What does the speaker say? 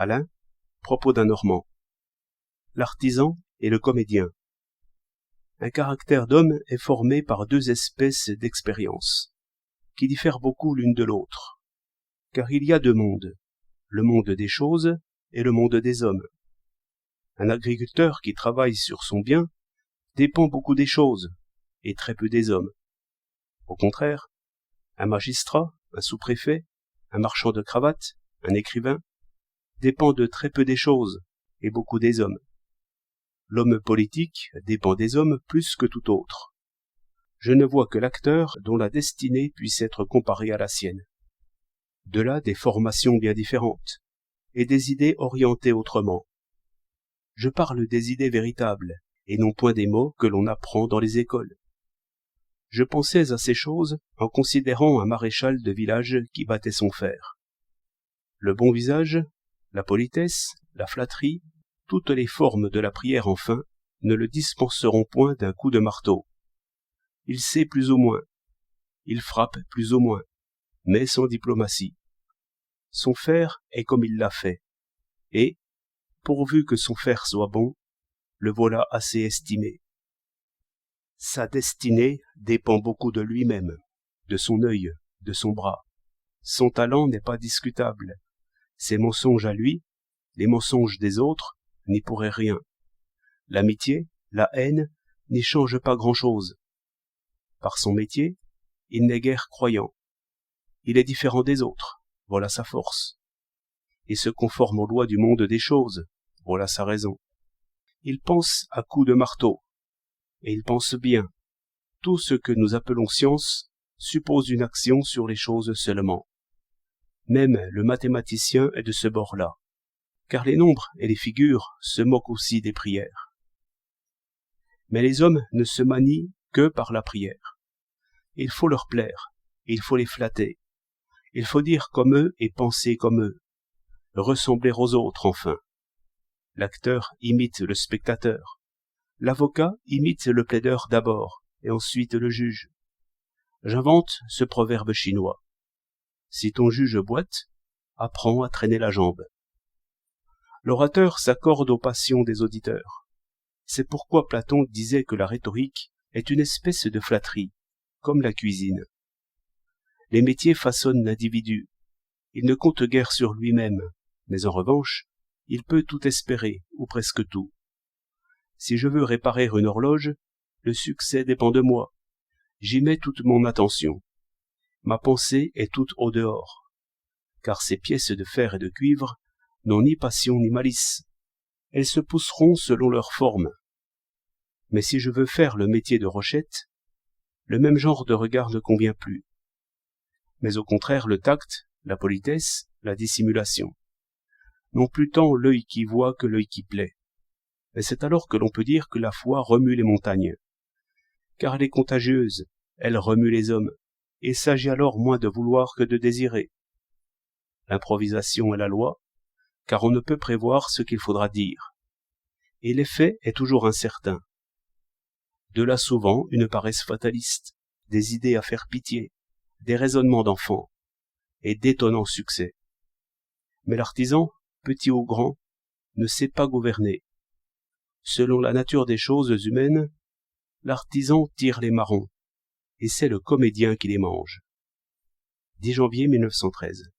Alain, propos d'un Normand. L'artisan et le comédien. Un caractère d'homme est formé par deux espèces d'expériences, qui diffèrent beaucoup l'une de l'autre. Car il y a deux mondes, le monde des choses et le monde des hommes. Un agriculteur qui travaille sur son bien dépend beaucoup des choses et très peu des hommes. Au contraire, un magistrat, un sous-préfet, un marchand de cravates, un écrivain, dépend de très peu des choses et beaucoup des hommes. L'homme politique dépend des hommes plus que tout autre. Je ne vois que l'acteur dont la destinée puisse être comparée à la sienne. De là des formations bien différentes et des idées orientées autrement. Je parle des idées véritables et non point des mots que l'on apprend dans les écoles. Je pensais à ces choses en considérant un maréchal de village qui battait son fer. Le bon visage, la politesse, la flatterie, toutes les formes de la prière enfin, ne le dispenseront point d'un coup de marteau. Il sait plus ou moins, il frappe plus ou moins, mais sans diplomatie. Son fer est comme il l'a fait, et, pourvu que son fer soit bon, le voilà assez estimé. Sa destinée dépend beaucoup de lui-même, de son œil, de son bras. Son talent n'est pas discutable. Ses mensonges à lui, les mensonges des autres, n'y pourraient rien. L'amitié, la haine, n'y changent pas grand-chose. Par son métier, il n'est guère croyant. Il est différent des autres, voilà sa force. Il se conforme aux lois du monde des choses, voilà sa raison. Il pense à coups de marteau, et il pense bien. Tout ce que nous appelons science suppose une action sur les choses seulement. Même le mathématicien est de ce bord-là, car les nombres et les figures se moquent aussi des prières. Mais les hommes ne se manient que par la prière. Il faut leur plaire, il faut les flatter, il faut dire comme eux et penser comme eux, ressembler aux autres enfin. L'acteur imite le spectateur, l'avocat imite le plaideur d'abord et ensuite le juge. J'invente ce proverbe chinois. Si ton juge boite, apprends à traîner la jambe. L'orateur s'accorde aux passions des auditeurs. C'est pourquoi Platon disait que la rhétorique est une espèce de flatterie, comme la cuisine. Les métiers façonnent l'individu. Il ne compte guère sur lui-même, mais en revanche, il peut tout espérer, ou presque tout. Si je veux réparer une horloge, le succès dépend de moi. J'y mets toute mon attention. Ma pensée est toute au dehors, car ces pièces de fer et de cuivre n'ont ni passion ni malice. Elles se pousseront selon leur forme. Mais si je veux faire le métier de Rochette, le même genre de regard ne convient plus. Mais au contraire le tact, la politesse, la dissimulation. Non plus tant l'œil qui voit que l'œil qui plaît. Mais c'est alors que l'on peut dire que la foi remue les montagnes. Car elle est contagieuse, elle remue les hommes, et il s'agit alors moins de vouloir que de désirer. L'improvisation est la loi, car on ne peut prévoir ce qu'il faudra dire. Et l'effet est toujours incertain. De là souvent une paresse fataliste, des idées à faire pitié, des raisonnements d'enfants, et d'étonnants succès. Mais l'artisan, petit ou grand, ne sait pas gouverner. Selon la nature des choses humaines, l'artisan tire les marrons, et c'est le comédien qui les mange. 10 janvier 1913.